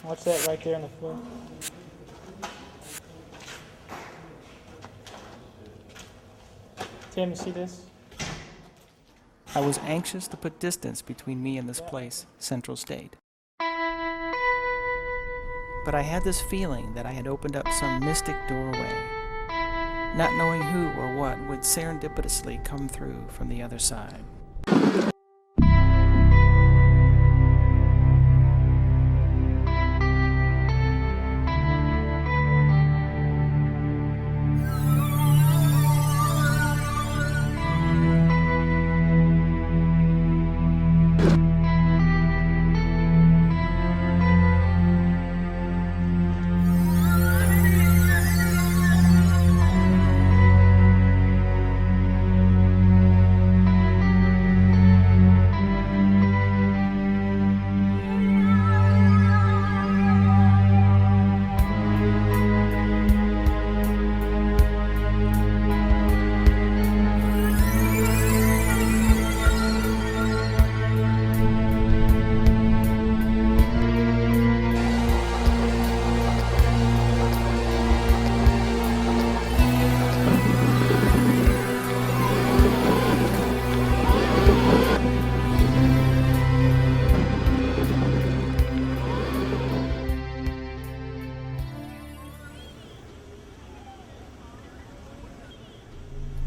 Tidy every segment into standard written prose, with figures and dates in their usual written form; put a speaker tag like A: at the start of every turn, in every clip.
A: Watch that right there on the floor. Tim, you see this?
B: I was anxious to put distance between me and this place, Central State. But I had this feeling that I had opened up some mystic doorway, not knowing who or what would serendipitously come through from the other side.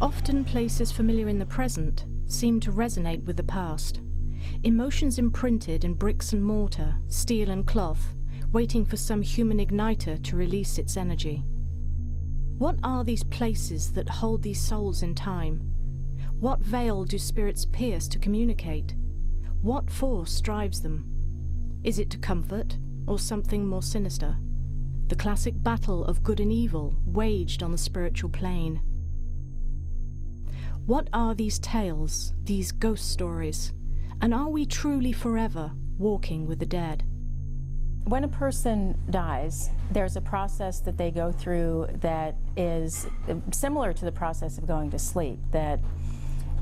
C: Often places familiar in the present seem to resonate with the past. Emotions imprinted in bricks and mortar, steel and cloth, waiting for some human igniter to release its energy. What are these places that hold these souls in time? What veil do spirits pierce to communicate? What force drives them? Is it to comfort, or something more sinister? The classic battle of good and evil waged on the spiritual plane. What are these tales, these ghost stories? And are we truly forever walking with the dead?
D: When a person dies, there's a process that they go through that is similar to the process of going to sleep, that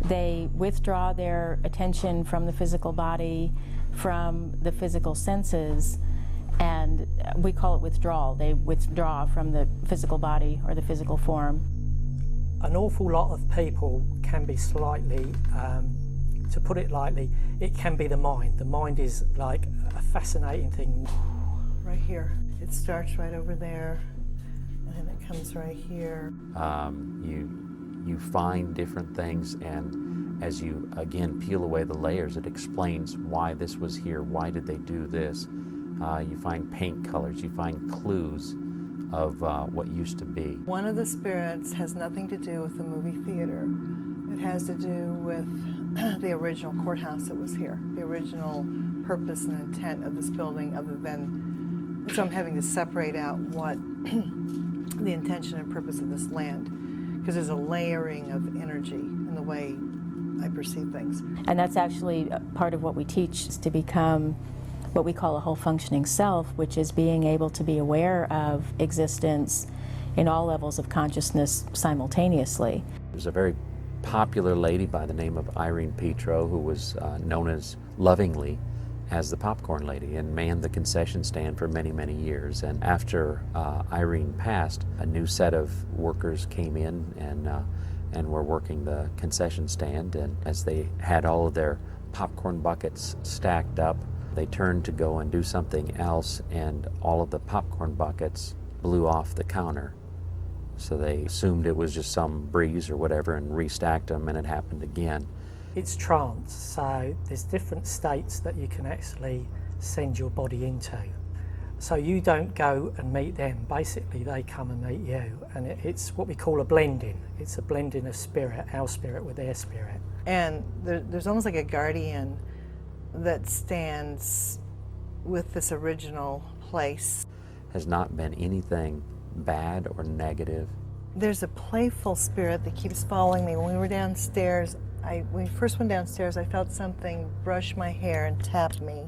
D: they withdraw their attention from the physical body, from the physical senses, and we call it withdrawal. They withdraw from the physical body or the physical form.
E: An awful lot of people can be slightly, to put it lightly, it can be the mind. The mind is like a fascinating thing.
F: Right here. It starts right over there, and then it comes right here.
G: You find different things, and as you, again, peel away the layers, it explains why this was here, why did they do this. You find paint colors, you find clues of what used to be.
F: One of the spirits has nothing to do with the movie theater. It has to do with the original courthouse that was here, the original purpose and intent of this building, other than, so I'm having to separate out what the intention and purpose of this land, because there's a layering of energy in the way I perceive things.
D: And that's actually part of what we teach, is to become what we call a whole functioning self, which is being able to be aware of existence in all levels of consciousness simultaneously.
G: There was a very popular lady by the name of Irene Petro, who was known as lovingly as the popcorn lady, and manned the concession stand for many, many years. And after Irene passed, a new set of workers came in and were working the concession stand, and as they had all of their popcorn buckets stacked up, they turned to go and do something else, and all of the popcorn buckets blew off the counter. So they assumed it was just some breeze or whatever and restacked them, and it happened again.
E: It's trance, so there's different states that you can actually send your body into. So you don't go and meet them, basically they come and meet you, and it's what we call a blending. It's a blending of spirit, our spirit with their spirit.
F: And there's almost like a guardian that stands with this original place.
G: Has not been anything bad or negative.
F: There's a playful spirit that keeps following me. When we were downstairs, when we first went downstairs, I felt something brush my hair and tap me,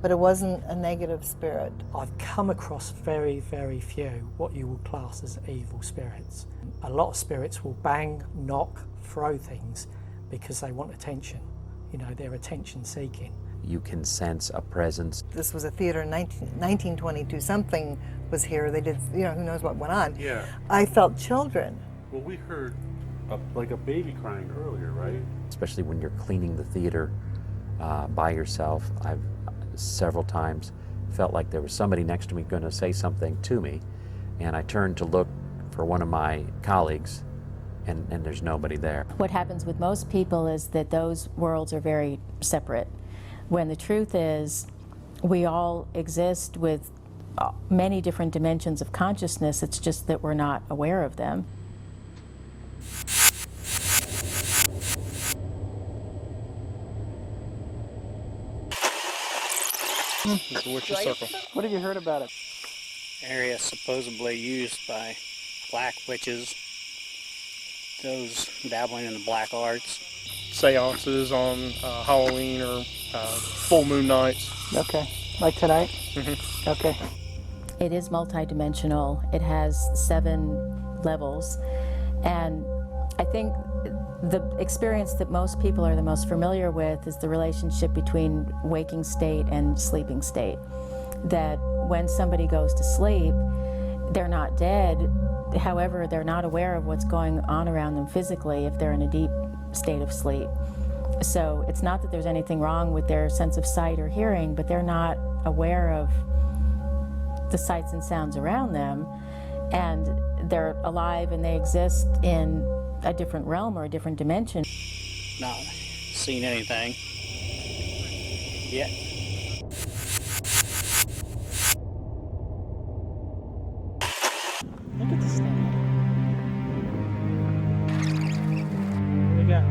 F: but it wasn't a negative spirit.
E: I've come across very, very few what you would class as evil spirits. A lot of spirits will bang, knock, throw things because they want attention. You know, they're attention seeking.
G: you can sense a presence.
F: This was a theater in 1922. Something was here. They did, you know, who knows what went on.
A: Yeah.
F: I felt children.
A: Well, we heard like a baby crying earlier, right?
G: Especially when you're cleaning the theater by yourself. I've several times felt like there was somebody next to me going to say something to me, and I turned to look for one of my colleagues, and there's nobody there.
D: What happens with most people is that those worlds are very separate, when the truth is we all exist with many different dimensions of consciousness. It's just that we're not aware of them.
H: It's a witch's circle.
I: What have you heard about it?
H: Area supposedly used by black witches, those dabbling in the black arts.
I: Seances on Halloween or full moon nights.
F: Okay, like tonight?
I: Mm-hmm.
F: Okay.
D: It is multidimensional. It has 7 levels, and I think the experience that most people are the most familiar with is the relationship between waking state and sleeping state. That when somebody goes to sleep, they're not dead, however, they're not aware of what's going on around them physically if they're in a deep state of sleep. So it's not that there's anything wrong with their sense of sight or hearing, but they're not aware of the sights and sounds around them, and they're alive and they exist in a different realm or a different dimension.
H: Not seen anything yet.
I: Look at the stand. What do you got?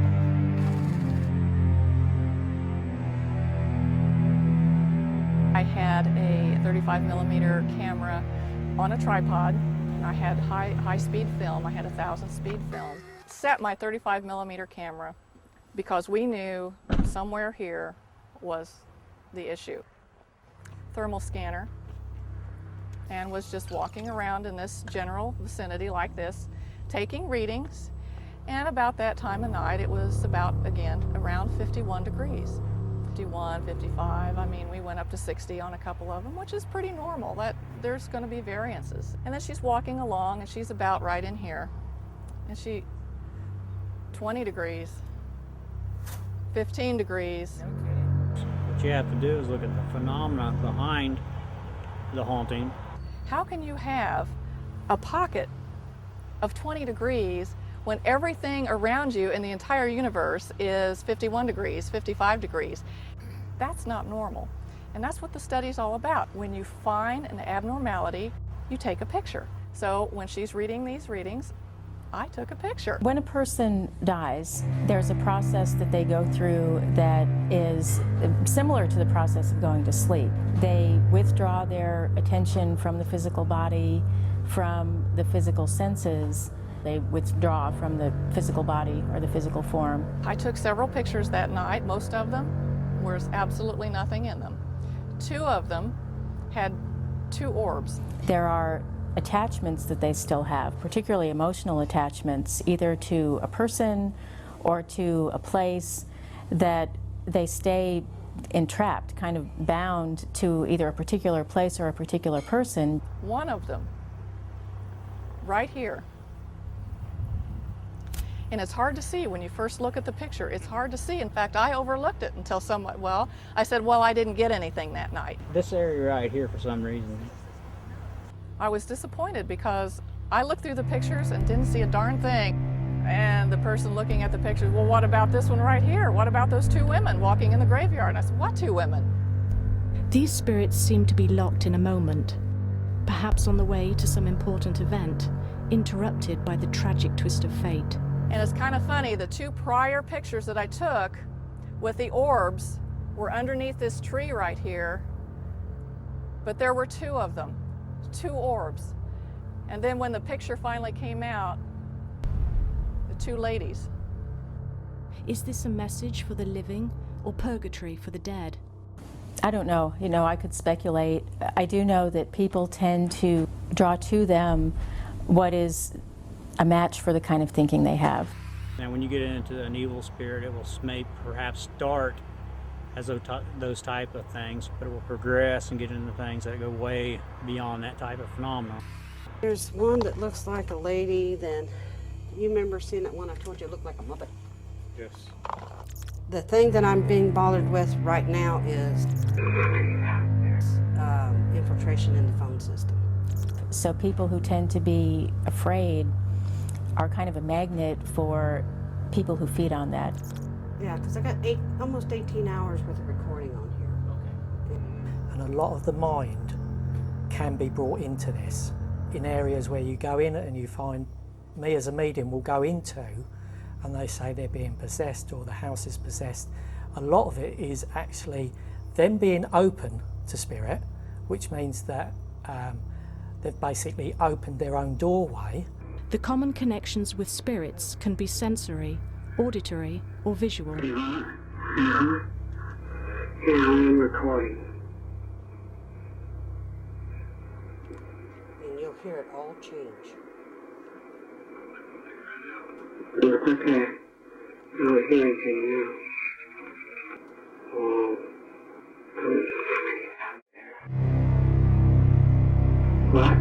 J: I had a 35mm camera on a tripod. I had high-speed film. I had 1,000 speed film. Set my 35mm camera because we knew somewhere here was the issue. Thermal scanner, and was just walking around in this general vicinity like this, taking readings. And about that time of night, it was about, again, around 51 degrees. 51, 55, I mean, we went up to 60 on a couple of them, which is pretty normal. That there's going to be variances. And then she's walking along, and she's about right in here. And 20 degrees, 15 degrees.
K: What you have to do is look at the phenomena behind the haunting.
J: How can you have a pocket of 20 degrees when everything around you in the entire universe is 51 degrees, 55 degrees? That's not normal. And that's what the study's all about. When you find an abnormality, you take a picture. So when she's reading these readings, I took a picture.
D: When a person dies, there's a process that they go through that is similar to the process of going to sleep. They withdraw their attention from the physical body, from the physical senses. They withdraw from the physical body or the physical form.
J: I took several pictures that night. Most of them, was absolutely nothing in them. 2 of them had 2 orbs.
D: There are attachments that they still have, particularly emotional attachments, either to a person or to a place, that they stay entrapped, kind of bound to either a particular place or a particular person.
J: One of them, right here. And it's hard to see when you first look at the picture. It's hard to see. In fact, I overlooked it until I said, well, I didn't get anything that night.
K: This area right here, for some reason.
J: I was disappointed because I looked through the pictures and didn't see a darn thing. And the person looking at the pictures, well, what about this one right here? What about those 2 women walking in the graveyard? And I said, what 2 women?
C: These spirits seem to be locked in a moment, perhaps on the way to some important event, interrupted by the tragic twist of fate.
J: And it's kind of funny, the 2 prior pictures that I took with the orbs were underneath this tree right here, but there were 2 of them, 2 orbs. And then when the picture finally came out, the 2 ladies.
C: Is this a message for the living or purgatory for the dead?
D: I don't know. You know, I could speculate. I do know that people tend to draw to them what is a match for the kind of thinking they have.
K: Now when you get into an evil spirit, it will perhaps start has those type of things, but it will progress and get into things that go way beyond that type of phenomenon.
L: There's one that looks like a lady. Then you remember seeing that one I told you looked like a Muppet?
A: Yes.
L: The thing that I'm being bothered with right now is infiltration in the phone system.
D: So people who tend to be afraid are kind of a magnet for people who feed on that.
L: Yeah, because I got almost 18 hours worth of recording on here.
E: And a lot of the mind can be brought into this in areas where you go in and you find, me as a medium will go into, and they say they're being possessed or the house is possessed. A lot of it is actually them being open to spirit, which means that they've basically opened their own doorway.
C: The common connections with spirits can be sensory, auditory, or visual.
M: Yeah, I'm recording.
L: And you'll hear it all change.
M: It's okay. I don't hear anything now. What?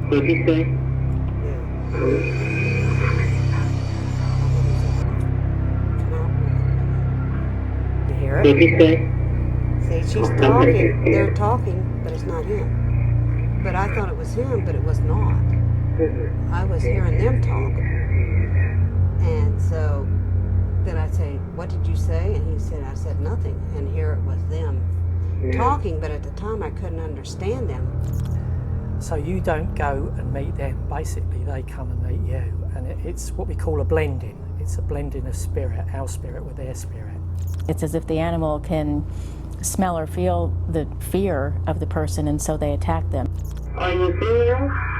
M: What did you say?
L: You hear it?
M: What did you say?
L: See, she's talking. They're talking, but it's not him. But I thought it was him, but it was not. I was hearing them talk. And so then I say, what did you say? And he said, I said nothing. And here it was them talking, but at the time I couldn't understand them.
E: So you don't go and meet them, basically they come and meet you. And it's what we call a blending. It's a blending of spirit, our spirit with their spirit.
D: It's as if the animal can smell or feel the fear of the person, and so they attack them.
M: Are you there?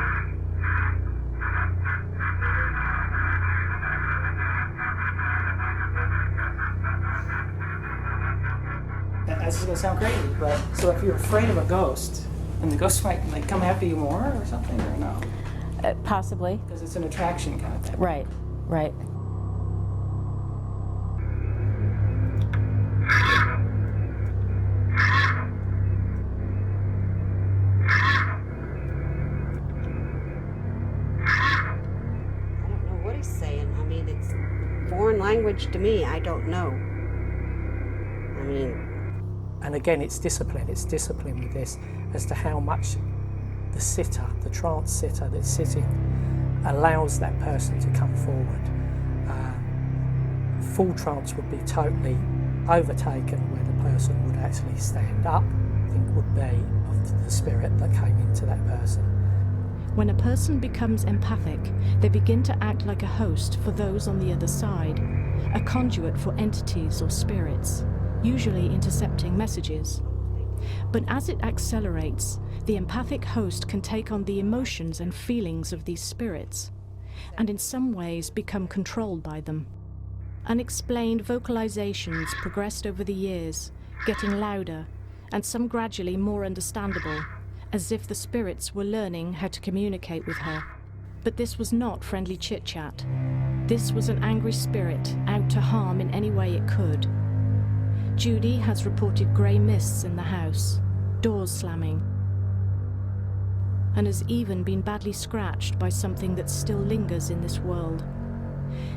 B: This is going to sound crazy, but so if you're afraid of a ghost, and the ghost might like come after you more or something, or no?
D: Possibly.
B: Because it's an attraction kind of thing.
D: Right, right.
L: I don't know what he's saying. I mean, it's foreign language to me. I don't know. I mean...
E: And again, it's discipline with this as to how much the sitter, the trance sitter that's sitting, allows that person to come forward. Full trance would be totally overtaken where the person would actually stand up, I think would be of the spirit that came into that person.
C: When a person becomes empathic, they begin to act like a host for those on the other side, a conduit for entities or spirits, usually intercepting messages. But as it accelerates, the empathic host can take on the emotions and feelings of these spirits, and in some ways become controlled by them. Unexplained vocalizations progressed over the years, getting louder, and some gradually more understandable, as if the spirits were learning how to communicate with her. But this was not friendly chit-chat. This was an angry spirit out to harm in any way it could. Judy has reported grey mists in the house, doors slamming, and has even been badly scratched by something that still lingers in this world.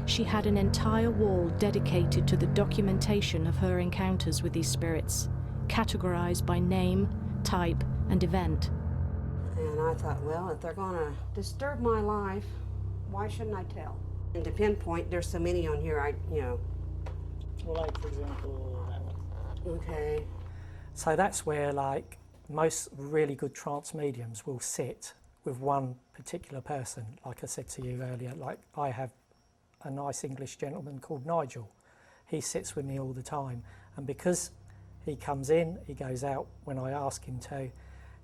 C: She had an entire wall dedicated to the documentation of her encounters with these spirits, categorized by name, type, and event.
L: And I thought, well, if they're going to disturb my life, why shouldn't I tell? And to pinpoint, there's so many on here,
K: Well, like, for example, that one.
L: Okay.
E: So that's where, like, most really good trance mediums will sit with one particular person. Like I said to you earlier, like I have a nice English gentleman called Nigel. He sits with me all the time, and because he comes in, he goes out when I ask him to,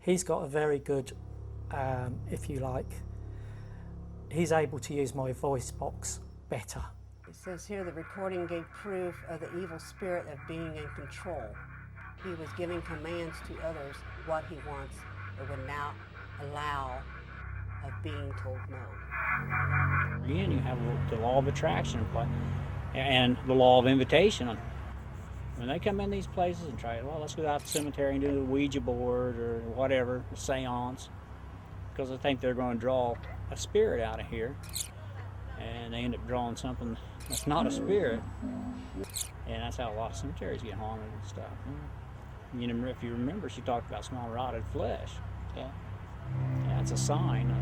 E: he's got a very good, if you like, he's able to use my voice box better.
L: It says here the recording gave proof of the evil spirit of being in control. He was giving commands to others what he wants or would now allow of being told no.
K: Again, you have the law of attraction in play and the law of invitation. When they come in these places and try, well, let's go out to the cemetery and do the Ouija board or whatever, a seance, because they think they're going to draw a spirit out of here, and they end up drawing something that's not a spirit, and that's how a lot of cemeteries get haunted and stuff. You know, if you remember, she talked about small rotted flesh. Yeah, that's a sign of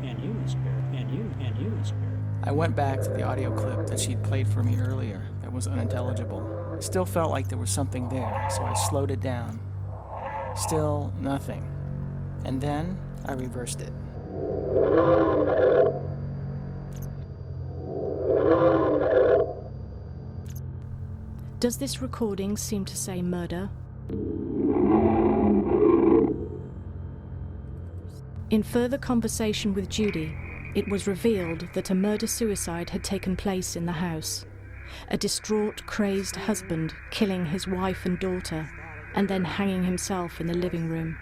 K: an inhuman spirit. Inhuman spirit.
B: I went back to the audio clip that she'd played for me earlier that was unintelligible. It still felt like there was something there, so I slowed it down. Still nothing. And then I reversed it.
C: Does this recording seem to say murder? In further conversation with Judy, it was revealed that a murder-suicide had taken place in the house. A distraught, crazed husband killing his wife and daughter, and then hanging himself in the living room.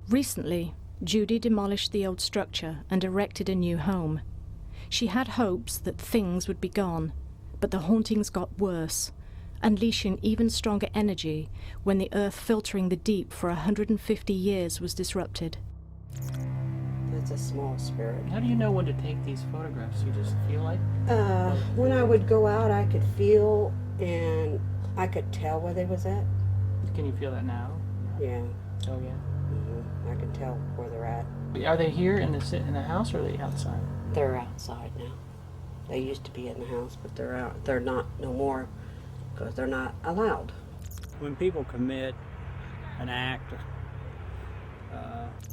C: Recently, Judy demolished the old structure and erected a new home. She had hopes that things would be gone, but the hauntings got worse, unleashing even stronger energy when the earth filtering the deep for 150 years was disrupted.
L: It's a small spirit.
B: How do you know when to take these photographs? You just feel like?
L: When I would go out, I could feel and I could tell where they was at.
B: Can you feel that now?
L: Yeah.
B: Oh yeah.
L: I can tell where they're at.
B: Are they here in the house, or are they outside?
L: They're outside now. They used to be in the house, but they're out. They're not no more because they're not allowed.
K: When people commit an act,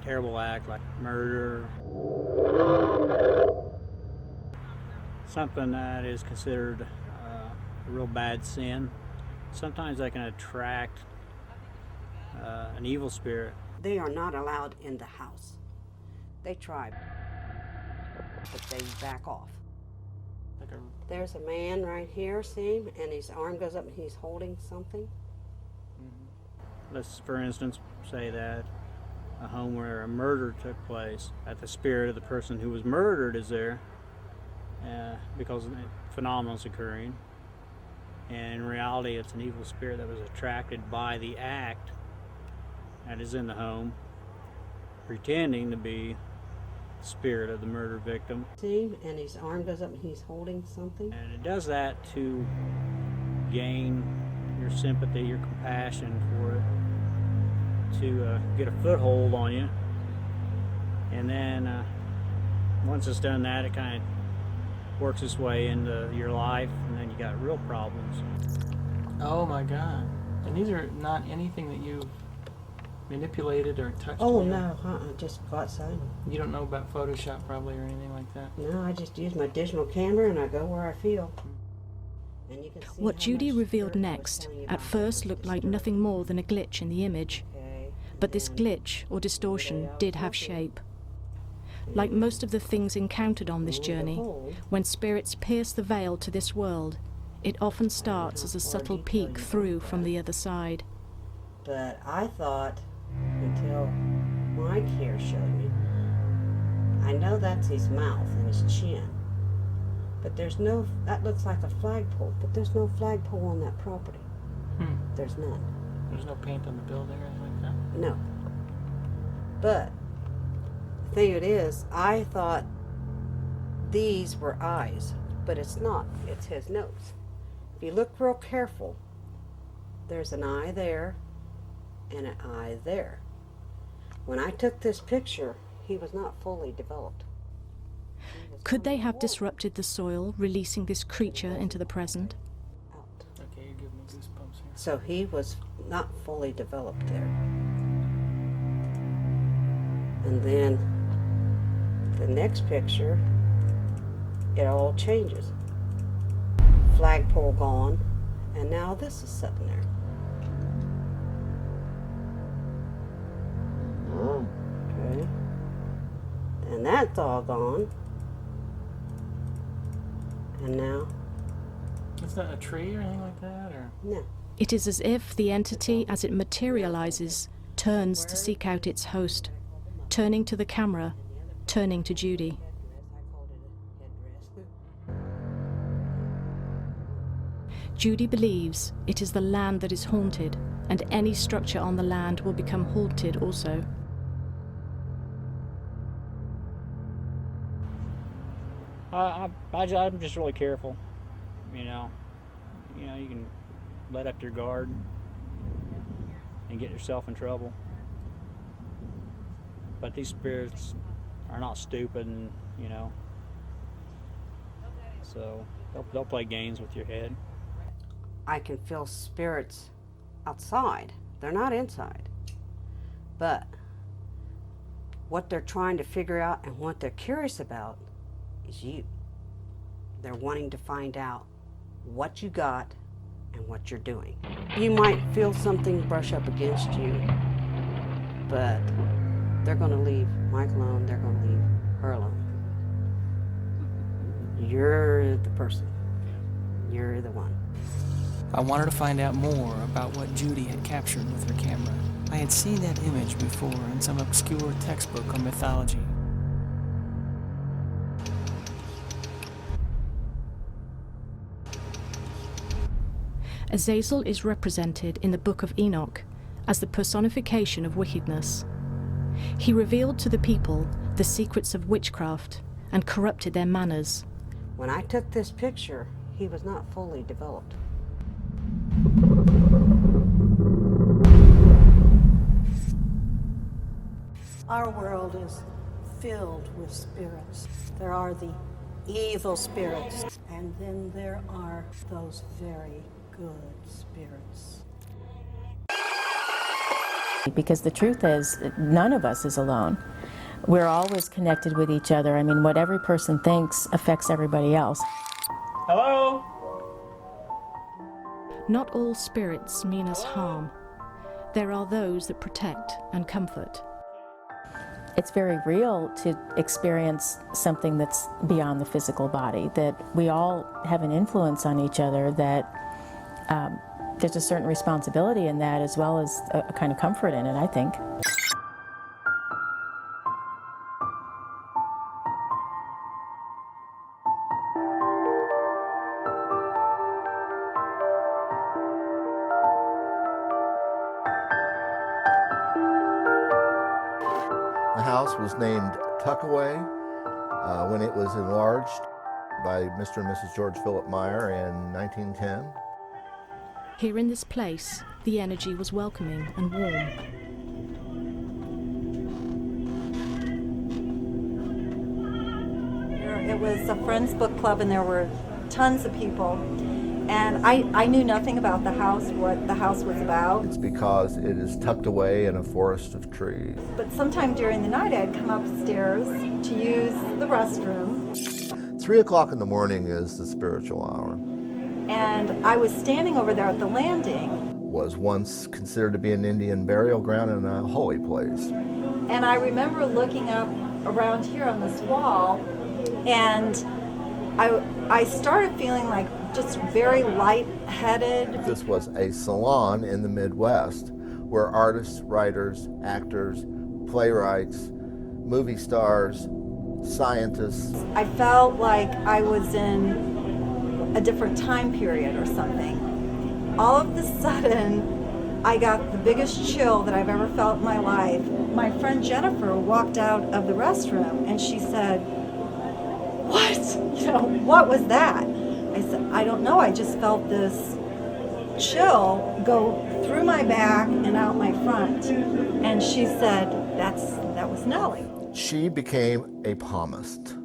K: terrible act like murder, something that is considered a real bad sin, sometimes they can attract an evil spirit.
L: They are not allowed in the house. They try, but they back off. There's a man right here, see him, and his arm goes up and he's holding something.
K: Let's, for instance, say that a home where a murder took place, that the spirit of the person who was murdered is there because phenomenal's occurring, and in reality it's an evil spirit that was attracted by the act that is in the home, pretending to be the spirit of the murder victim.
L: See him, and his arm goes up and he's holding something.
K: And it does that to gain your sympathy, your compassion for it, to get a foothold on you. And then once it's done that, it kind of works its way into your life, and then you got real problems.
B: Oh my God. And these are not anything that you've manipulated or touched?
L: Oh no, just go outside.
B: You don't know about Photoshop probably or anything like that?
L: No, I just use my digital camera and I go where I feel. And you can see
C: what Judy revealed next at first looked like nothing more than a glitch in the image. But this glitch or distortion did have shape. Like most of the things encountered on this journey, when spirits pierce the veil to this world, it often starts as a subtle peek through from the other side.
L: But I thought, until Mike here showed me, I know that's his mouth and his chin. But there's no, that looks like a flagpole, but there's no flagpole on that property. There's none.
B: There's no paint on the building or anything like that?
L: No. But the thing it is, I thought these were eyes, but it's not. It's his nose. If you look real careful, there's an eye there and an eye there. When I took this picture, he was not fully developed.
C: Could they have disrupted the soil, releasing this creature into the present?
B: Okay, you're giving me goosebumps here.
L: So he was not fully developed there. And then the next picture, it all changes. Flagpole gone, and now this is sitting there. Okay. And that's all gone. And now?
B: Is that a tree or anything like that? Or?
L: No.
C: It is as if the entity, as it materializes, turns to seek out its host, turning to the camera, turning to Judy. Judy believes it is the land that is haunted, and any structure on the land will become haunted also.
K: I'm just really careful, you know. You know, you can let up your guard and get yourself in trouble. But these spirits are not stupid, and you know, so they'll play games with your head.
L: I can feel spirits outside. They're not inside. But what they're trying to figure out and what they're curious about is you. They're wanting to find out what you got and what you're doing. You might feel something brush up against you, but they're going to leave Mike alone, they're going to leave her alone. You're the person. You're the one.
B: I wanted to find out more about what Judy had captured with her camera. I had seen that image before in some obscure textbook on mythology.
C: Azazel is represented in the Book of Enoch as the personification of wickedness. He revealed to the people the secrets of witchcraft and corrupted their manners.
L: When I took this picture, he was not fully developed.
N: Our world is filled with spirits. There are the evil spirits, and then there are those very good spirits.
D: Because the truth is, none of us is alone. We're always connected with each other. I mean, what every person thinks affects everybody else.
K: Hello?
C: Not all spirits mean us harm. There are those that protect and comfort.
D: It's very real to experience something that's beyond the physical body, that we all have an influence on each other, that there's a certain responsibility in that as well as a kind of comfort in it, I think.
O: The house was named Tuckaway when it was enlarged by Mr. and Mrs. George Philip Meyer in 1910.
C: Here in this place, the energy was welcoming and warm.
N: It was a friends book club, and there were tons of people. And I knew nothing about the house, what the house was about.
O: It's because it is tucked away in a forest of trees.
N: But sometime during the night, I'd come upstairs to use the restroom.
O: 3 o'clock in the morning is the spiritual hour.
N: And I was standing over there at the landing.
O: Was once considered to be an Indian burial ground and a holy place.
N: And I remember looking up around here on this wall, and I started feeling like just very lightheaded.
O: This was a salon in the Midwest where artists, writers, actors, playwrights, movie stars, scientists.
N: I felt like I was in a different time period or something. All of a sudden, I got the biggest chill that I've ever felt in my life. My friend Jennifer walked out of the restroom and she said, "What? You know, what was that?" I said, "I don't know, I just felt this chill go through my back and out my front." And she said, that was Nellie.
O: She became a palmist,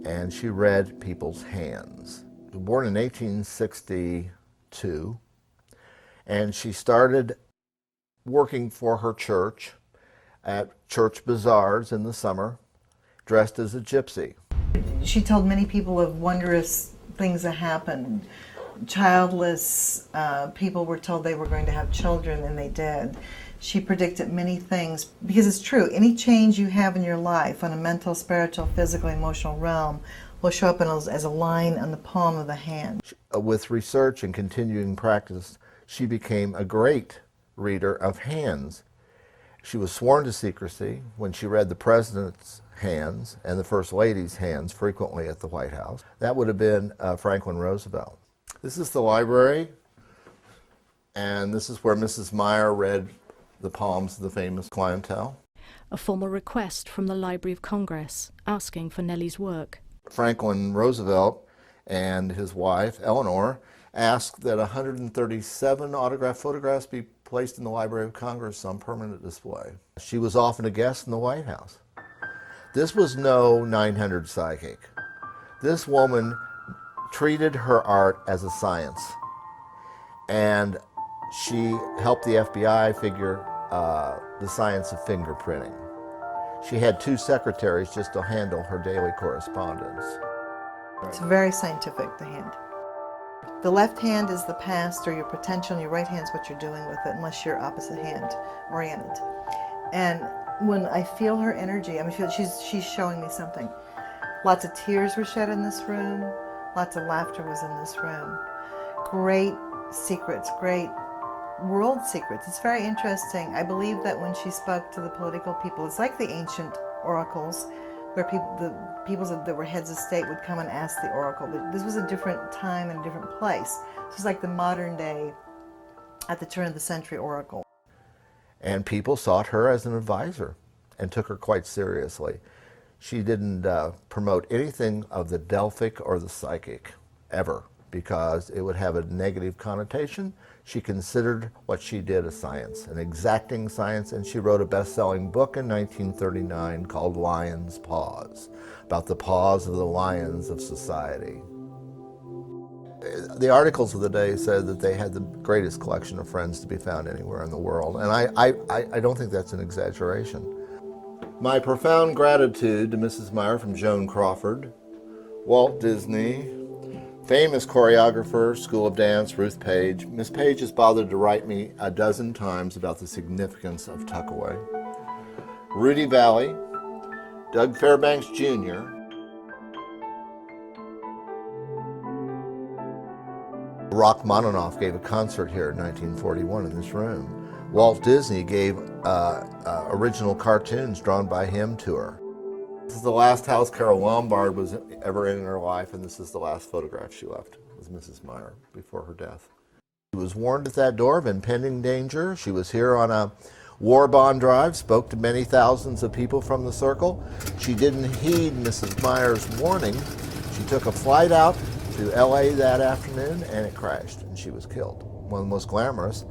O: and she read people's hands. Born in 1862, and she started working for her church at church bazaars in the summer, dressed as a gypsy.
F: She told many people of wondrous things that happened. Childless people were told they were going to have children, and they did. She predicted many things, because it's true, any change you have in your life on a mental, spiritual, physical, emotional realm will show up as a line on the palm of the hand.
O: With research and continuing practice, she became a great reader of hands. She was sworn to secrecy when she read the president's hands and the first lady's hands frequently at the White House. That would have been Franklin Roosevelt. This is the library, and this is where Mrs. Meyer read the poems of the famous clientele.
C: A formal request from the Library of Congress asking for Nellie's work.
O: Franklin Roosevelt and his wife, Eleanor, asked that 137 autographed photographs be placed in the Library of Congress on permanent display. She was often a guest in the White House. This was no 900 psychic. This woman treated her art as a science, and she helped the FBI figure the science of fingerprinting. She had 2 secretaries just to handle her daily correspondence.
F: It's very scientific, the hand. The left hand is the past or your potential, and your right hand is what you're doing with it, unless you're opposite hand oriented. And when I feel her energy, I mean, she's showing me something. Lots of tears were shed in this room. Lots of laughter was in this room. Great secrets, great world secrets. It's very interesting. I believe that when she spoke to the political people, it's like the ancient oracles, where the people that were heads of state would come and ask the oracle. But this was a different time and a different place. This was like the modern day, at the turn of the century oracle.
O: And people sought her as an advisor and took her quite seriously. She didn't promote anything of the Delphic or the psychic, ever, because it would have a negative connotation. She considered what she did a science, an exacting science, and she wrote a best-selling book in 1939 called Lion's Paws, about the paws of the lions of society. The articles of the day said that they had the greatest collection of friends to be found anywhere in the world, and I don't think that's an exaggeration. My profound gratitude to Mrs. Meyer from Joan Crawford, Walt Disney, famous choreographer, School of Dance, Ruth Page. Miss Page has bothered to write me a dozen times about the significance of Tuckaway. Rudy Valley, Doug Fairbanks Jr., Rachmaninoff gave a concert here in 1941 in this room. Walt Disney gave original cartoons drawn by him to her. This is the last house Carol Lombard was ever in her life, and this is the last photograph she left with Mrs. Meyer before her death. She was warned at that door of impending danger. She was here on a war bond drive, spoke to many thousands of people from the circle. She didn't heed Mrs. Meyer's warning. She took a flight out to LA that afternoon, and it crashed, and she was killed. One of the most glamorous,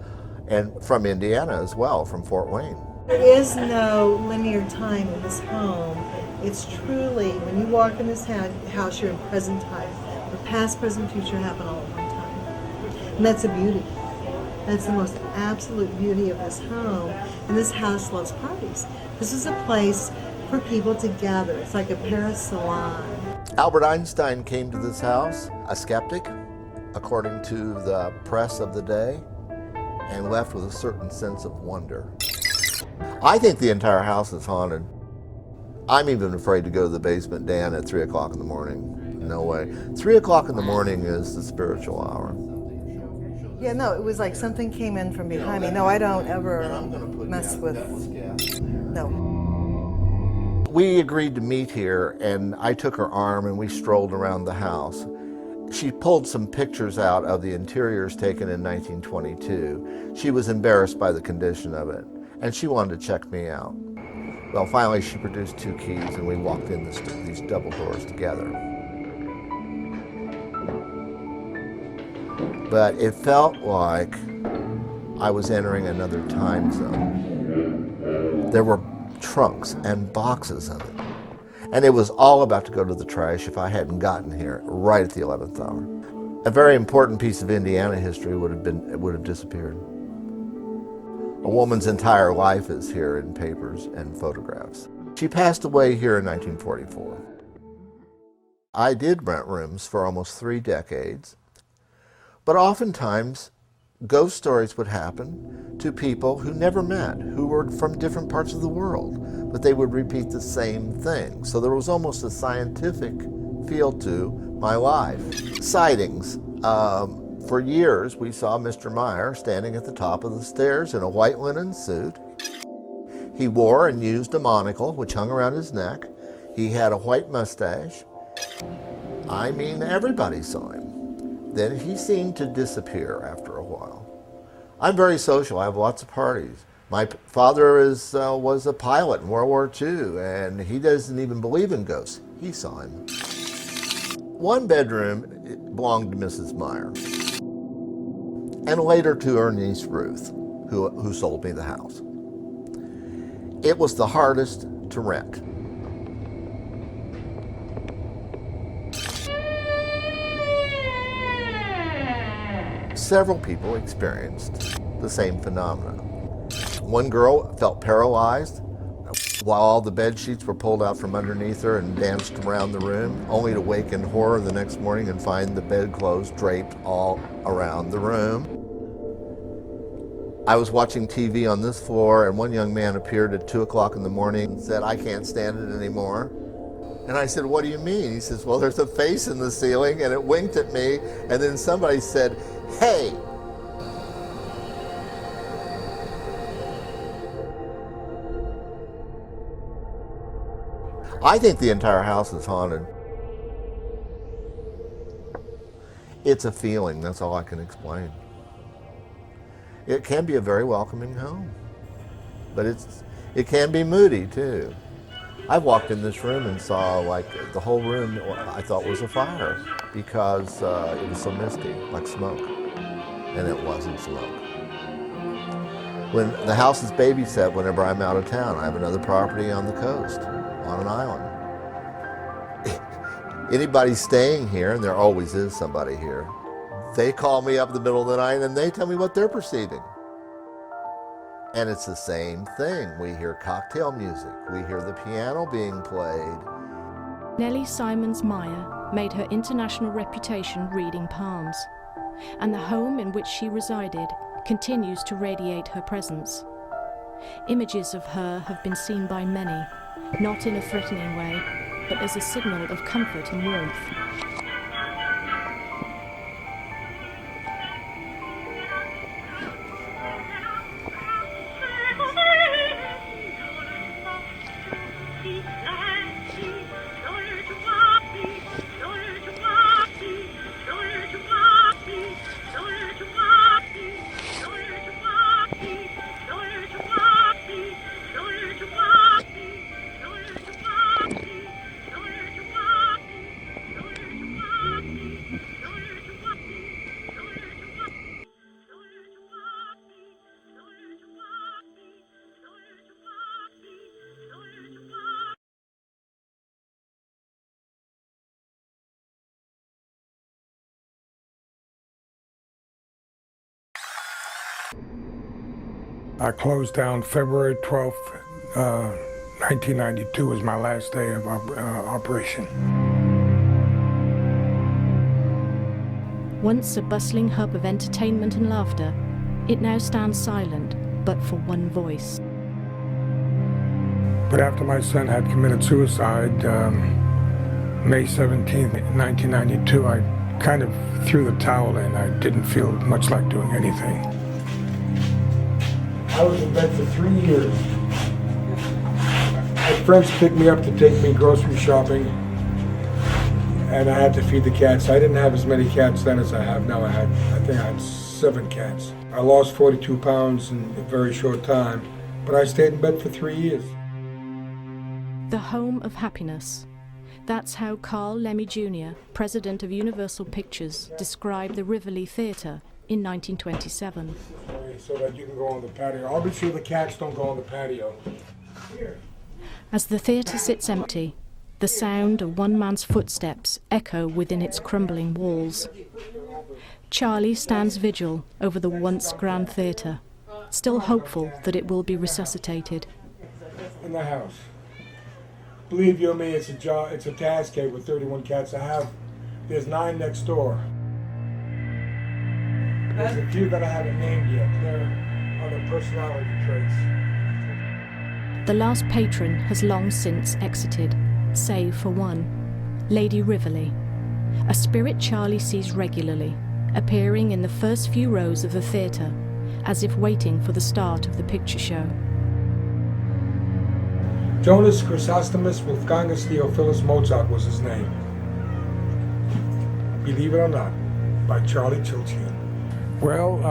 O: and from Indiana as well, from Fort Wayne.
P: There is no linear time in this home. It's truly, when you walk in this house, you're in present time. The past, present, future happen all at one time. And that's a beauty. That's the most absolute beauty of this home. And this house loves parties. This is a place for people to gather. It's like a Paris salon.
O: Albert Einstein came to this house, a skeptic, according to the press of the day, and left with a certain sense of wonder. I think the entire house is haunted. I'm even afraid to go to the basement, Dan, at 3 o'clock in the morning. No way. 3 o'clock in the morning is the spiritual hour.
F: Yeah, no, it was like something came in from behind me. No, I don't ever mess with, no.
O: We agreed to meet here, and I took her arm and we strolled around the house. She pulled some pictures out of the interiors taken in 1922. She was embarrassed by the condition of it, and she wanted to check me out. Well, finally she produced 2 keys and we walked in these double doors together. But it felt like I was entering another time zone. There were trunks and boxes in it. And it was all about to go to the trash if I hadn't gotten here right at the 11th hour. A very important piece of Indiana history would have disappeared. A woman's entire life is here in papers and photographs. She passed away here in 1944. I did rent rooms for almost 3 decades, but oftentimes ghost stories would happen to people who never met, who were from different parts of the world, but they would repeat the same thing. So there was almost a scientific feel to my life. Sightings. For years, we saw Mr. Meyer standing at the top of the stairs in a white linen suit. He wore and used a monocle, which hung around his neck. He had a white mustache. I mean, everybody saw him. Then he seemed to disappear after a while. I'm very social. I have lots of parties. My father was a pilot in World War II, and he doesn't even believe in ghosts. He saw him. One bedroom belonged to Mrs. Meyer, and later to her niece Ruth, who sold me the house. It was the hardest to rent. Several people experienced the same phenomena. One girl felt paralyzed while all the bed sheets were pulled out from underneath her and danced around the room, only to wake in horror the next morning and find the bedclothes draped all around the room. I was watching TV on this floor, and one young man appeared at 2 o'clock in the morning and said, "I can't stand it anymore." And I said, "What do you mean?" He says, "Well, there's a face in the ceiling," and it winked at me, and then somebody said, "Hey." I think the entire house is haunted. It's a feeling, that's all I can explain. It can be a very welcoming home, but it can be moody too. I walked in this room and saw like the whole room I thought was a fire because it was so misty, like smoke, and it wasn't smoke. When the house is babysat whenever I'm out of town. I have another property on the coast, on an island. Anybody staying here, and there always is somebody here, they call me up in the middle of the night and they tell me what they're perceiving. And it's the same thing. We hear cocktail music. We hear the piano being played.
C: Nellie Simons Meyer made her international reputation reading palms, and the home in which she resided continues to radiate her presence. Images of her have been seen by many, not in a threatening way, but as a signal of comfort and warmth.
Q: I closed down February 12th, 1992 was my last day of operation.
C: Once a bustling hub of entertainment and laughter, it now stands silent, but for one voice.
Q: But after my son had committed suicide, May 17th, 1992, I kind of threw the towel in. I didn't feel much like doing anything. I was in bed for 3 years. My friends picked me up to take me grocery shopping, and I had to feed the cats. I didn't have as many cats then as I have now. I think I had 7 cats. I lost 42 pounds in a very short time, but I stayed in bed for 3 years.
C: The home of happiness. That's how Carl Lemmy Jr., president of Universal Pictures, described the Rivoli Theater in 1927.
Q: So that you can go on the patio. I'll be sure the cats don't go on the patio.
C: As the theatre sits empty, the sound of one man's footsteps echo within its crumbling walls. Charlie stands vigil over the once grand theatre, still hopeful that it will be resuscitated.
Q: In the house. Believe you me, it's a task here with 31 cats. There's 9 next door. There's a few that I haven't named yet. They're other personality traits.
C: The last patron has long since exited, save for one, Lady Rivoli, a spirit Charlie sees regularly, appearing in the first few rows of the theatre, as if waiting for the start of the picture show.
Q: Jonas Chrysostomus Wolfgangus Theophilus Mozart was his name. Believe it or not. by Charlie Chilchian. Well,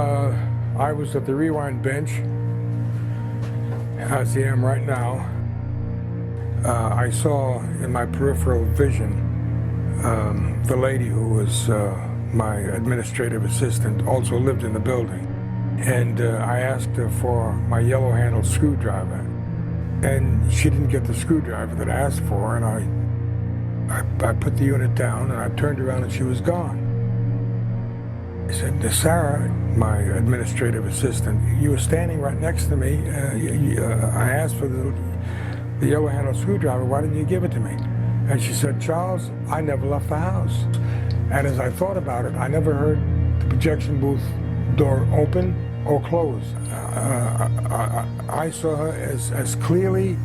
Q: I was at the rewind bench, as I am right now. I saw in my peripheral vision the lady who was my administrative assistant, also lived in the building. And I asked her for my yellow-handled screwdriver. And she didn't get the screwdriver that I asked for, and I put the unit down, and I turned around and she was gone. I said, Sarah, my administrative assistant, you were standing right next to me. I asked for the yellow-handled screwdriver. Why didn't you give it to me? And she said, Charles, I never left the house. And as I thought about it, I never heard the projection booth door open or close. I saw her as clearly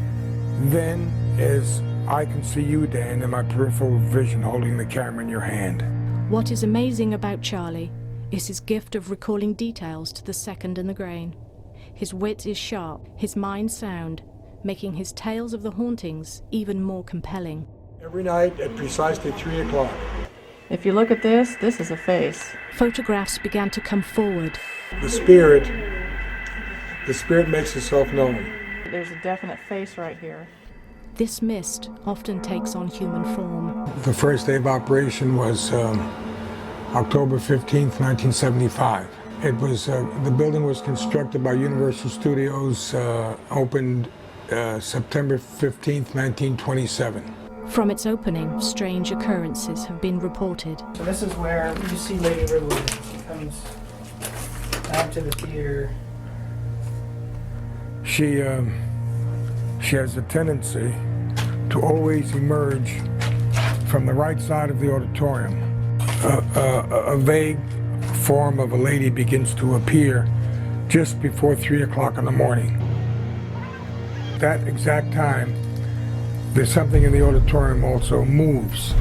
Q: then as I can see you, Dan, in my peripheral vision holding the camera in your hand.
C: What is amazing about Charlie is his gift of recalling details to the second and the grain. His wit is sharp, his mind sound, making his tales of the hauntings even more compelling.
Q: Every night at precisely 3 o'clock.
J: If you look at this is a face.
C: Photographs began to come forward.
Q: The spirit makes itself known.
J: There's a definite face right here.
C: This mist often takes on human form.
Q: The first day of operation was October 15th, 1975. It was the building was constructed by Universal Studios, opened September 15th, 1927.
C: From its opening, strange occurrences have been reported.
B: So this is where you see Lady Rivoli. She comes out to the theater.
Q: She has a tendency to always emerge from the right side of the auditorium. A vague form of a lady begins to appear just before 3 o'clock in the morning. That exact time, there's something in the auditorium also moves.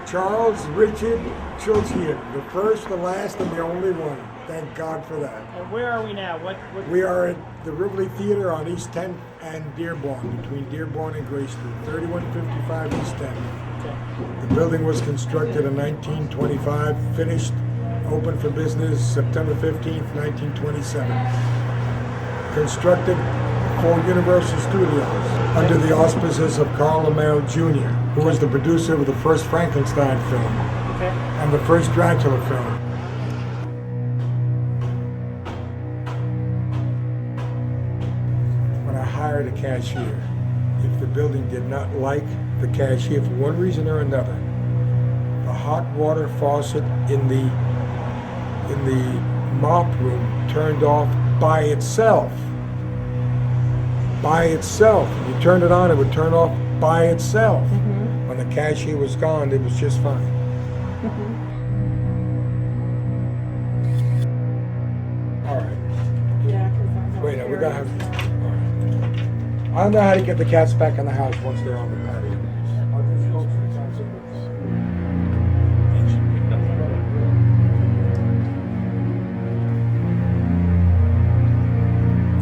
Q: Charles Richard Chilchian, the first, the last, and the only one. Thank God for that.
K: And where are we now? What?
Q: We are at the Rivoli Theater on East 10th and Dearborn, between Dearborn and Gray Street, 3155 East 10th. The building was constructed in 1925, finished, open for business September 15th, 1927. Constructed for Universal Studios under the auspices of Carl LaMail Jr., who was the producer of the first Frankenstein film and the first Dracula film. When I hired a cashier, if the building did not like the cashier for one reason or another, the hot water faucet in the mop room turned off by itself. By itself. If you turned it on, it would turn off by itself. Mm-hmm. When the cashier was gone, it was just fine. Mm-hmm. All right.
J: Yeah, because
Q: wait, we're gonna have. All right. I don't know how to get the cats back in the house once they're on the patio. I'll just go through the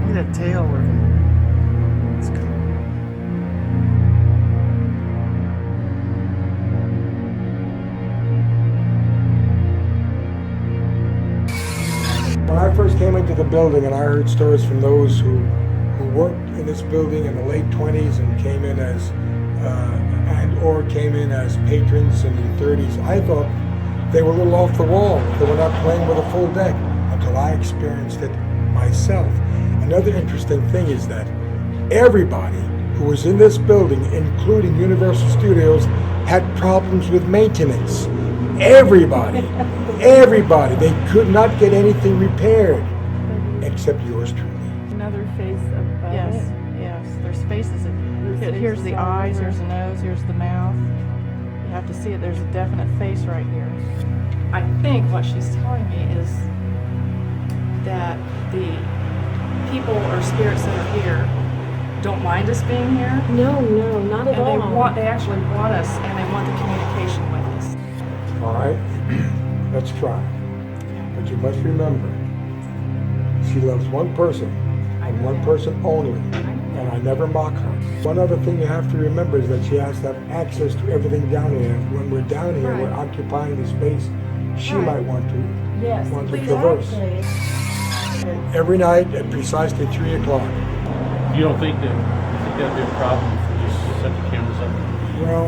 B: Look at that tail working. It's cool.
Q: When I first came into the building and I heard stories from those who worked in this building in the late 20s and came in as came in as patrons in the 30s, I thought they were a little off the wall. They were not playing with a full deck until I experienced it myself. Another interesting thing is that everybody who was in this building, including Universal Studios, had problems with maintenance. Everybody. They could not get anything repaired, except yours truly.
J: Another face of yes. There's faces. Here's the eyes, here's the nose, here's the mouth. You have to see it. There's a definite face right here. I think what she's telling me is that the people or spirits that are here don't mind us being here.
C: No, not at all.
J: They actually want us, and they want the communication with us.
Q: All right, let's try. But you must remember, She loves one person, and one person only, and I never mock her. One other thing you have to remember is that she has to have access to everything down here. When we're down here, we're occupying the space she might want to traverse. Every night at precisely 3 o'clock.
A: You don't think that'd be a problem if we just set the cameras up?
Q: Well,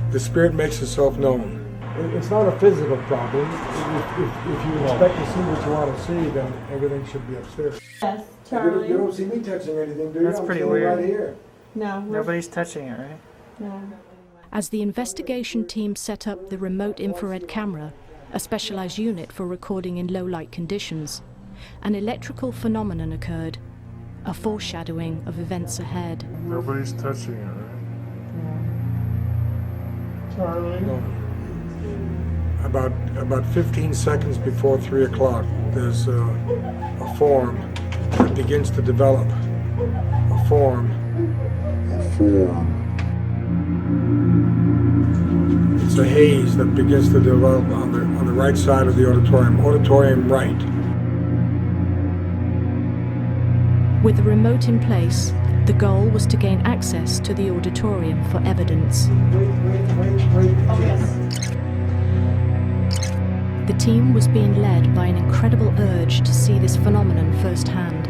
Q: the spirit makes itself known. It's not a physical problem. If you expect to see what you want to see, then everything should be upstairs.
N: Yes, Charlie.
Q: You don't see me touching anything, do you?
B: That's pretty
Q: I'm
B: weird.
Q: Right here.
N: No,
B: Nobody's touching it, right?
N: No.
C: As the investigation team set up the remote infrared camera, a specialized unit for recording in low-light conditions, an electrical phenomenon occurred, a foreshadowing of events ahead.
Q: Nobody's touching it, right? Charlie? No. About 15 seconds before 3 o'clock, there's a form that begins to develop. A form. It's a haze that begins to develop on the right side of the auditorium right.
C: With the remote in place, the goal was to gain access to the auditorium for evidence. The team was being led by an incredible urge to see this phenomenon firsthand.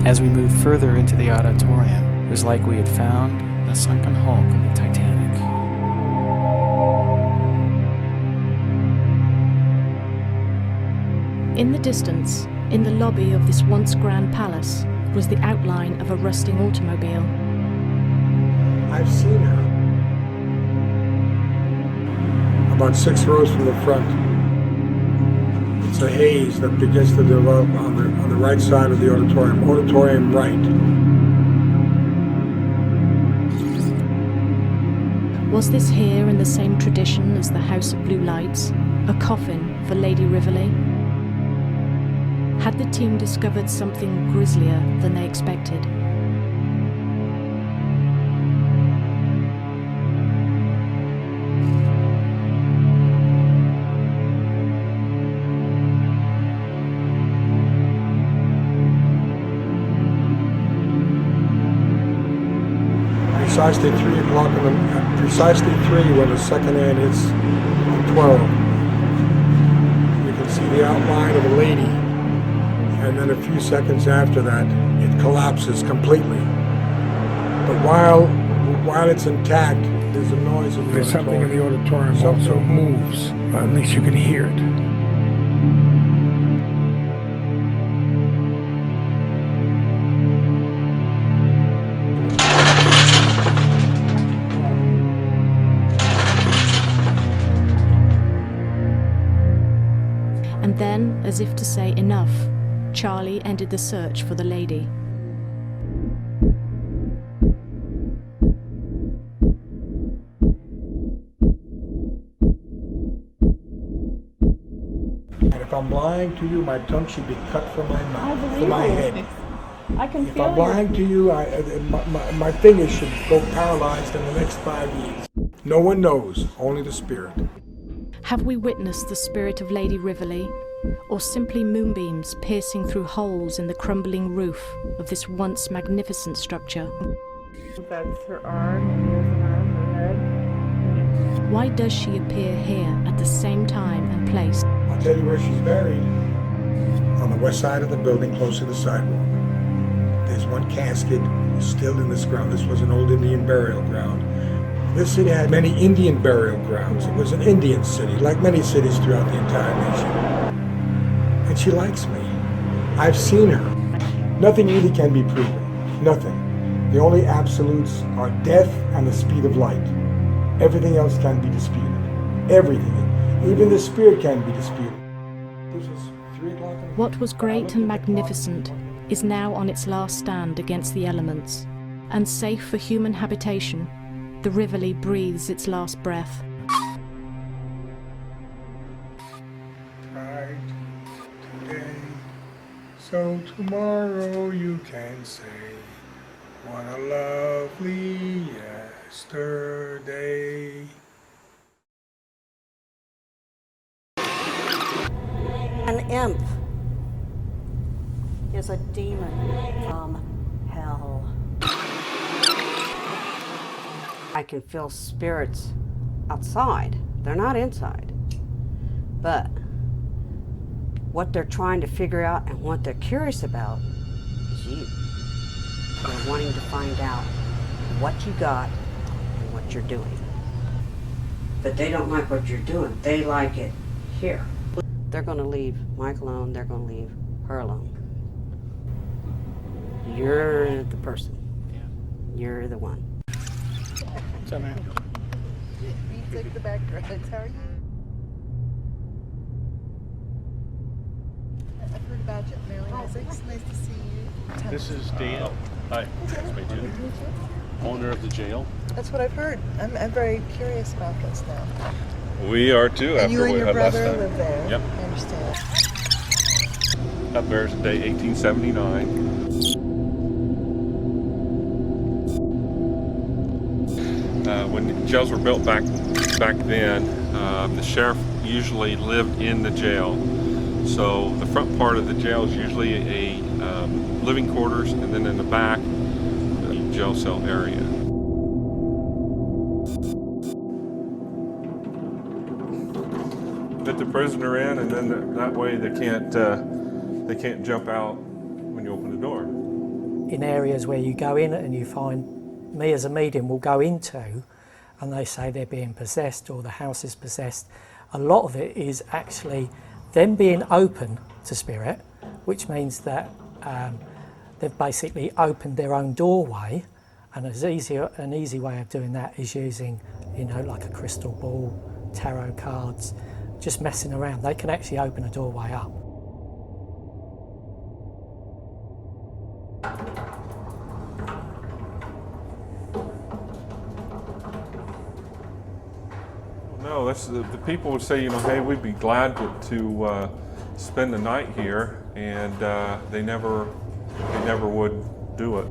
B: As we moved further into the auditorium, it was like we had found the sunken hulk of the Titanic.
C: In the distance, in the lobby of this once grand palace, was the outline of a rusting automobile.
Q: I've seen her. About 6 rows from the front. It's a haze that begins to develop on the right side of the auditorium right.
C: Was this here in the same tradition as the House of Blue Lights, a coffin for Lady Rivoli? Had the team discovered something grislier than they expected?
Q: Precisely 3 o'clock precisely 3 when the second hand hits 12. You can see the outline of a lady, and then a few seconds after that, it collapses completely. But while it's intact, there's a noise in the auditorium. There's something in the auditorium also moves. At least you can hear it.
C: And then, as if to say enough, Charlie ended the search for the lady.
Q: And if I'm lying to you, my tongue should be cut from my mouth, from my head.
J: I can
Q: If
J: feel
Q: I'm lying to you, my fingers should go paralyzed in the next 5 years. No one knows, only the spirit.
C: Have we witnessed the spirit of Lady Rivoli, or simply moonbeams piercing through holes in the crumbling roof of this once magnificent structure?
J: That's her arm, and here's an arm, her head.
C: Why does she appear here at the same time and place?
Q: I'll tell you where she's buried. On the west side of the building, close to the sidewalk. There's one casket still in this ground. This was an old Indian burial ground. This city had many Indian burial grounds. It was an Indian city, like many cities throughout the entire nation. And she likes me. I've seen her. Nothing really can be proven. Nothing. The only absolutes are death and the speed of light. Everything else can be disputed. Everything. Even the spirit can be disputed. This is 3 o'clock.
C: What was great and magnificent is now on its last stand against the elements, and safe for human habitation, the Rivoli breathes its last breath.
Q: Pride today So tomorrow you can say, what a lovely yesterday.
L: An imp is a demon from hell. I can feel spirits outside. They're not inside. But what they're trying to figure out and what they're curious about is you. They're wanting to find out what you got and what you're doing. But they don't like what you're doing. They like it here. They're going to leave Mike alone. They're going to leave her alone. You're the person. You're the one.
F: You took the back roads. How are you? I've heard about you, Marilene. It's nice to see you.
A: This is Dan. Hi. Nice to meet you. Owner of the jail.
F: That's what I've heard. I'm very curious about this now.
R: We are too.
F: And
R: After
F: you and
R: we
F: your
R: had last
F: brother
R: time.
F: live there.
R: Yep.
F: I understand.
R: Up there's day 1879. When the jails were built back then, the sheriff usually lived in the jail. So the front part of the jail is usually a living quarters, and then in the back, the jail cell area. Fit the prisoner in, and then that way they can't jump out when you open the door.
E: In areas where you go in and you find, me as a medium will go into, and they say they're being possessed or the house is possessed. A lot of it is actually them being open to spirit, which means that they've basically opened their own doorway, and an easy way of doing that is using, like a crystal ball, tarot cards, just messing around. They can actually open a doorway up.
R: No, that's the people would say, hey, we'd be glad to spend the night here, and they never would do it.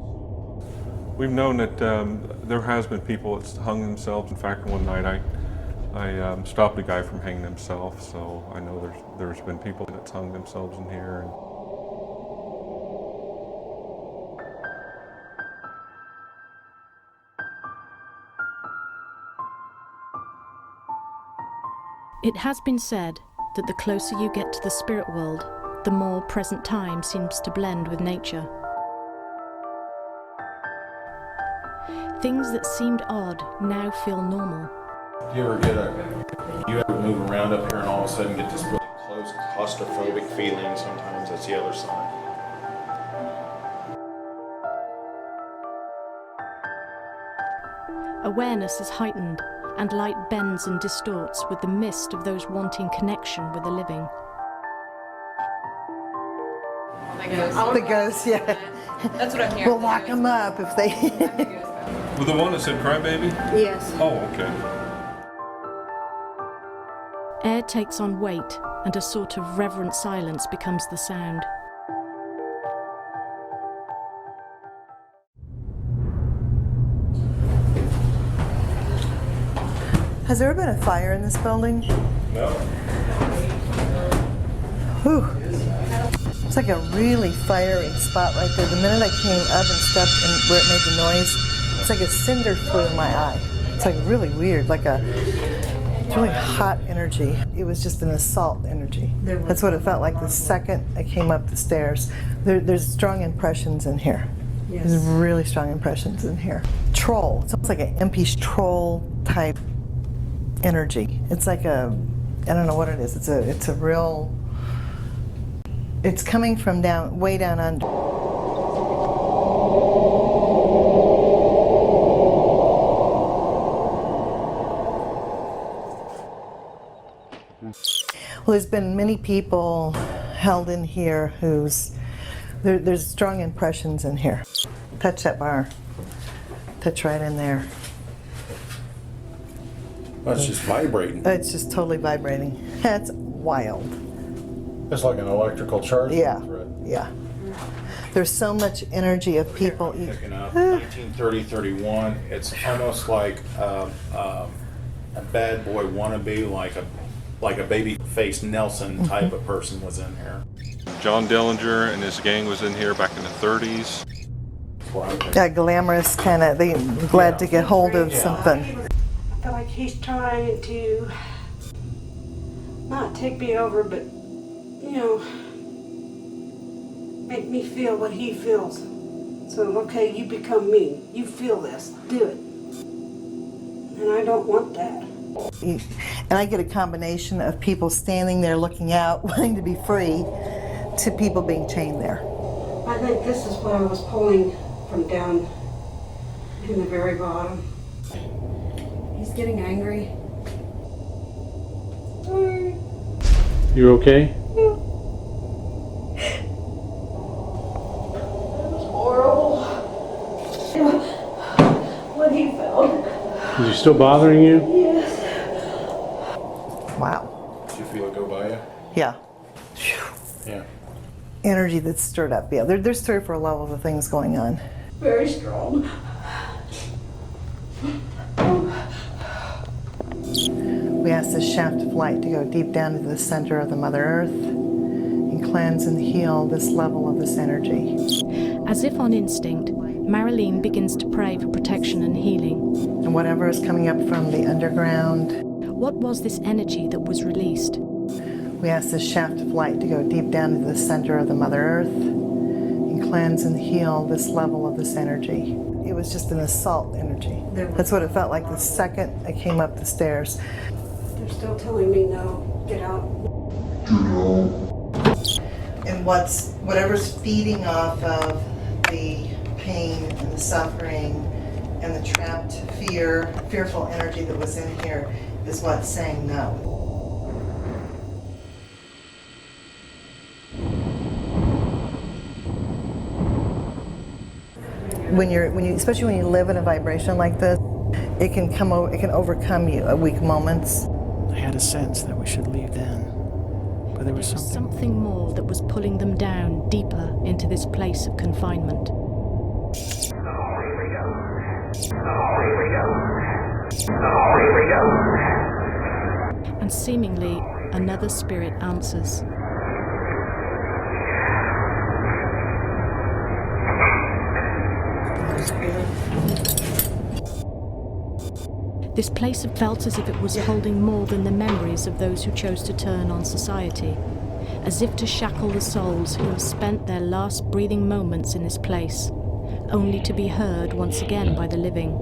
R: We've known that there has been people that's hung themselves. In fact, one night I stopped a guy from hanging himself, so I know there's been people that's hung themselves in here.
C: It has been said that the closer you get to the spirit world, the more present time seems to blend with nature. Things that seemed odd now feel normal.
S: Do you ever move around up here and all of a sudden get this really close claustrophobic feeling? Sometimes that's the other side.
C: Awareness is heightened, and light bends and distorts with the mist of those wanting connection with the living.
F: The ghosts, yeah.
J: That's what I'm hearing.
F: We'll lock them up if they...
R: With the one that said crybaby?
L: Yes.
R: Oh, okay.
C: Air takes on weight, and a sort of reverent silence becomes the sound.
F: Has there ever been a fire in this building?
R: No.
F: Whew. It's like a really fiery spot right there. The minute I came up and stepped in where it made the noise, it's like a cinder flew in my eye. It's like really weird, like a really hot energy. It was just an assault energy. That's what it felt like the second I came up the stairs. There's strong impressions in here.
L: Yes.
F: There's really strong impressions in here. Troll. It's almost like an impish troll type energy. It's like I don't know what it is. It's a real, it's coming from way down under. Well, there's been many people held in here there's strong impressions in here. Touch that bar. Touch right in there.
S: That's just vibrating.
F: It's just totally vibrating. That's wild.
S: It's like an electrical charge.
F: Yeah.
S: Thread.
F: Yeah.
P: There's so much energy of people.
S: Picking up 1930, 31. It's almost like a bad boy wannabe, like a baby-faced Nelson type of person was in here.
R: John Dillinger and his gang was in here back in the 30s.
P: That glamorous kind of, they glad to get hold of something.
L: I feel like he's trying to not take me over, but, you know, make me feel what he feels. So, okay, you become me. You feel this. Do it. And I don't want that.
P: And I get a combination of people standing there looking out, wanting to be free, to people being chained there.
L: I think this is what I was pulling from down in the very bottom. He's getting angry.
A: You okay?
L: Horrible. What he felt.
A: Is he still bothering you?
L: Yes.
P: Wow.
S: Did you feel it go by you?
P: Yeah.
S: Yeah.
P: Energy that's stirred up. Yeah, there's 3 or 4 levels of things going on.
L: Very strong.
P: We ask this shaft of light to go deep down into the center of the Mother Earth and cleanse and heal this level of this energy.
C: As if on instinct, Marilene begins to pray for protection and healing.
P: And whatever is coming up from the underground.
C: What was this energy that was released?
P: We ask this shaft of light to go deep down into the center of the Mother Earth and cleanse and heal this level of this energy. It was just an assault energy. That's what it felt like the second I came up the stairs.
L: They're still telling me no, get out.
P: And whatever's feeding off of the pain and the suffering and the trapped fearful energy that was in here is what's saying no. Especially when you live in a vibration like this, it can overcome you at weak moments.
B: I had a sense that we should leave then, but there was
C: something more that was pulling them down deeper into this place of confinement. And seemingly, another spirit answers. This place felt as if it was holding more than the memories of those who chose to turn on society, as if to shackle the souls who have spent their last breathing moments in this place, only to be heard once again by the living.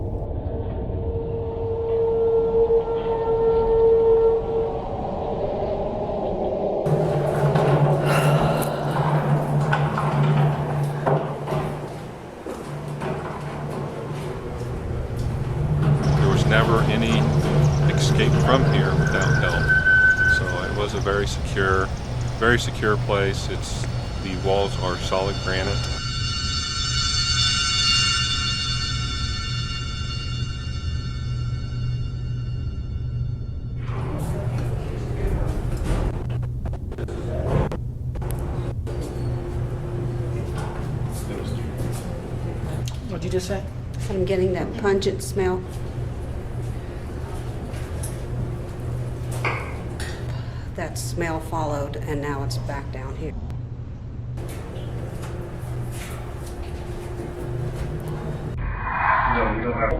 R: Never any escape from here without help. So it was a very secure place. The walls are solid granite.
B: What'd you just say?
L: I'm getting that pungent smell. That smell followed, and now it's back down here.
M: No, you don't have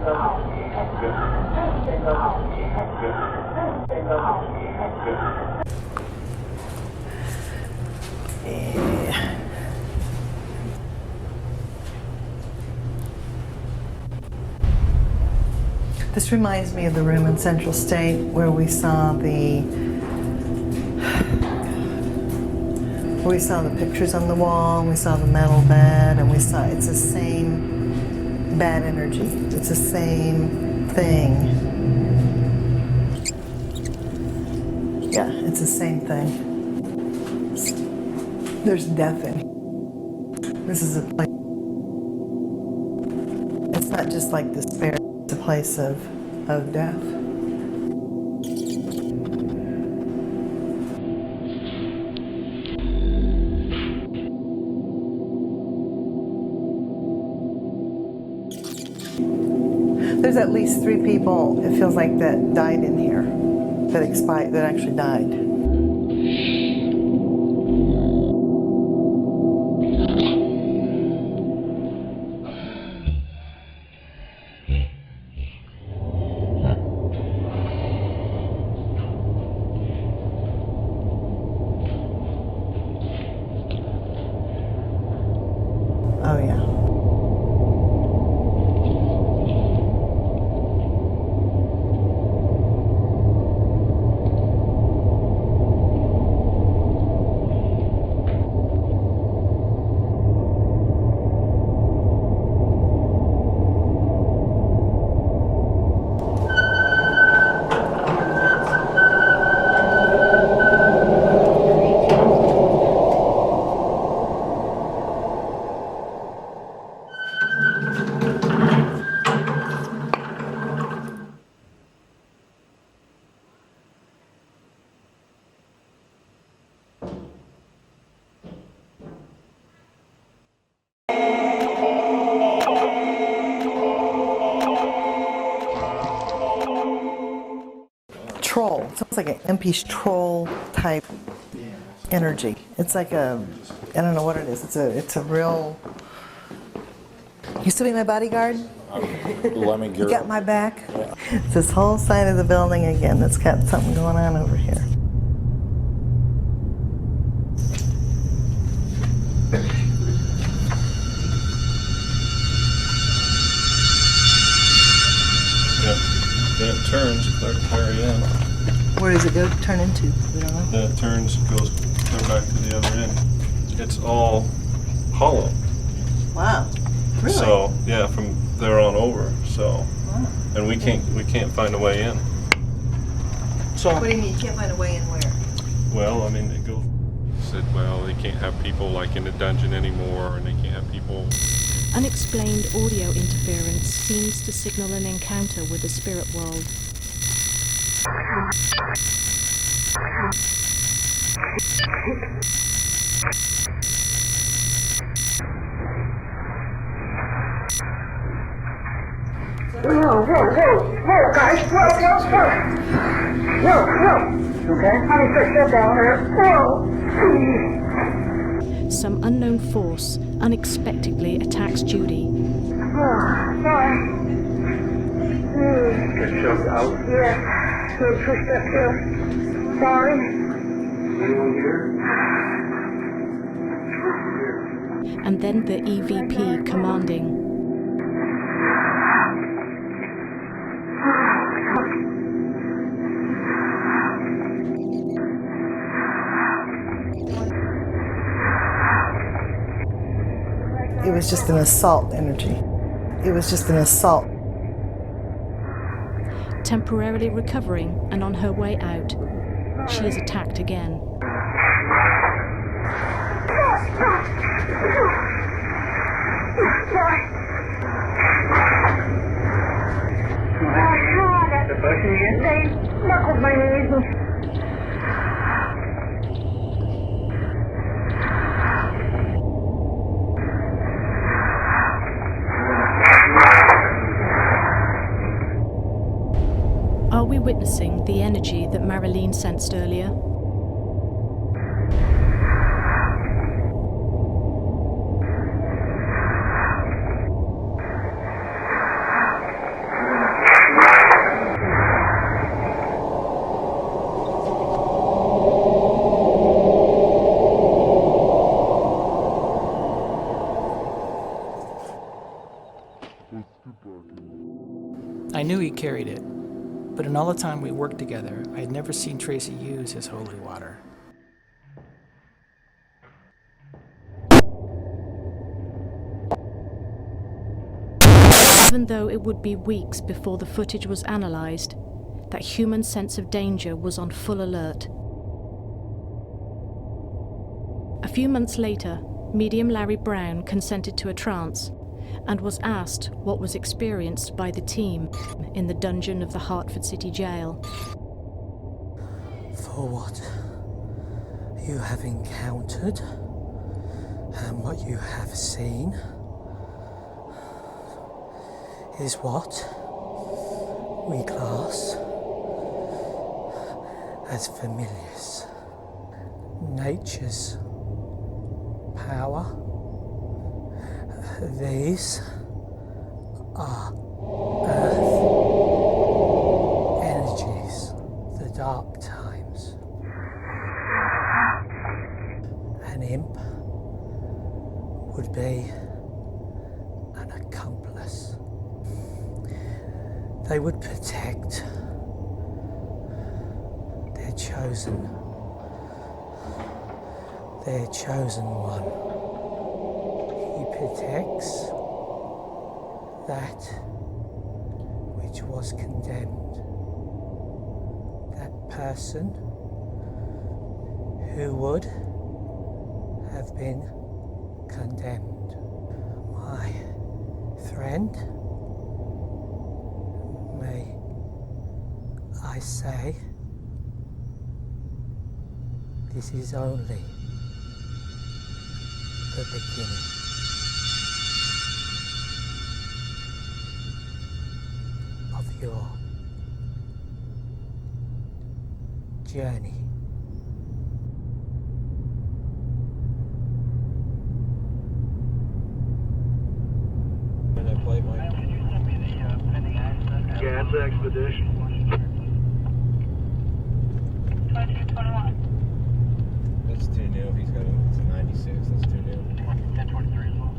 P: This reminds me of the room in Central State where we saw the pictures on the wall, and we saw the metal bed, and it's the same bad energy. It's the same thing. Yeah, it's the same thing. There's death in here. This is a place. It's not just like despair, it's a place of death.
F: There's at least 3 people, it feels like, that died in here, that actually died. Oh, yeah. Troll. It's almost like an MP troll type energy. It's like I don't know what it is. It's a real. You still be my bodyguard?
S: Let me
F: You got my back? It's this whole side of the building again that's got something going on over here.
R: Then it turns clear to the very end.
F: Where does it go turn into? We don't know.
R: Then it turns, goes clear back to the other end. It's all hollow.
F: Wow. Really?
R: So yeah, from there on over. So,
F: Wow.
R: and we can't find a way in. So.
F: What do you mean you can't find a way in where?
R: Well, I mean, they said, well, they can't have people like in the dungeon anymore, and they can't have people.
C: Unexplained audio interference seems to signal an encounter with the spirit world.
M: Whoa, guys, whoa. Okay, let me fix that down here. Whoa.
C: Some unknown force unexpectedly attacks Judy.
M: Sorry.
R: Get shoved out?
M: Yeah, good pushed up here. Sorry.
R: Anyone here?
C: And then the EVP commanding.
F: It was just an assault energy. It was just an assault.
C: Temporarily recovering and on her way out, she is attacked again.
M: They knuckled my knees and
C: Are we witnessing the energy that Marilene sensed earlier?
B: I knew he carried it, but in all the time we worked together, I had never seen Tracy use his holy water.
C: Even though it would be weeks before the footage was analysed, that human sense of danger was on full alert. A few months later, medium Larry Brown consented to a trance and was asked what was experienced by the team in the dungeon of the Hartford City Jail.
E: For what you have encountered and what you have seen, is what we class as familiars. Nature's power. These are earth energies, the dark times. An imp would be an accomplice. They would protect their chosen one. He protects that which was condemned. That person who would have been condemned. My friend, may I say, this is only the beginning. Of your journey.
M: Gas expedition.
T: 2221. That's too new. He's got it's a 96. That's too new.
M: 1023 as well.